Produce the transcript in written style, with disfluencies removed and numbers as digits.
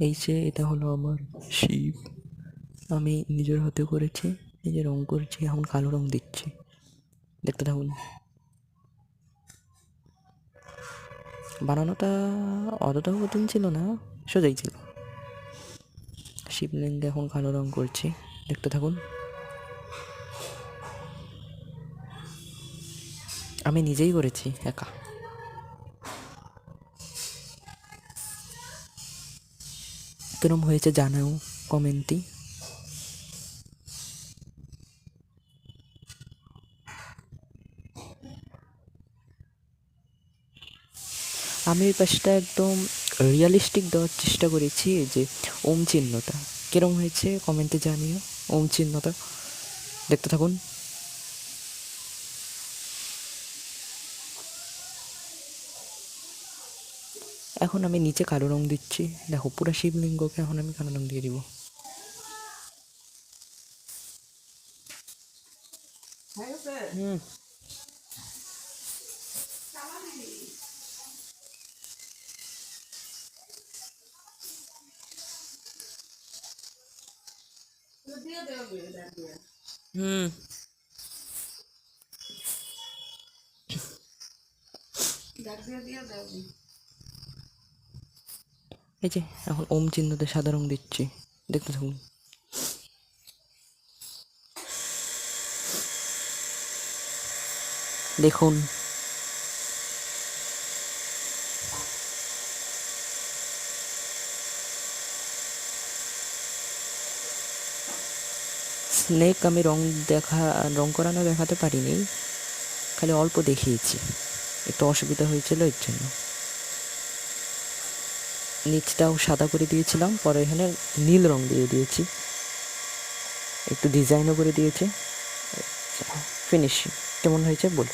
এই যে এটা হলো আমার শিপ, আমি নিজের হাতে করেছি। এই যে রং করছি, এখন কালো রং দিচ্ছি, দেখতে থাকুন। বানানোটা অতটাও কঠিন ছিল না, সোজাই ছিল। শিবলিঙ্গে এখন কালো রং করছি, দেখতে থাকুন। আমি নিজেই করেছি একা। কিরম হয়েছে জানাও কমেন্টে। আমি ওই পাশটা একদম রিয়েলিস্টিক দেওয়ার চেষ্টা করেছি, যে ওম চিহ্নটা কিরম হয়েছে কমেন্টে জানিও। ওম চিহ্নটা দেখতে থাকুন। এখন আমি নিচে কালো রং দিচ্ছি, দেখো পুরো শিবলিঙ্গকে এখন আমি কালো রং দিয়ে দিব। হুম, হুম, এই যে এখন ওম চিহ্নতে সাদা রং দিচ্ছি, দেখতে থাকুন। দেখুন স্নেক আমি রং করানো দেখাতে পারিনি, খালি অল্প দেখিয়েছি, একটু অসুবিধা হয়েছিল এর জন্য। নিচটাও সাদা করে দিয়েছিলাম, পরে এখানে নীল রং দিয়ে দিয়েছি, একটু ডিজাইনও করে দিয়েছি। ফিনিশিং কেমন হয়েছে বল।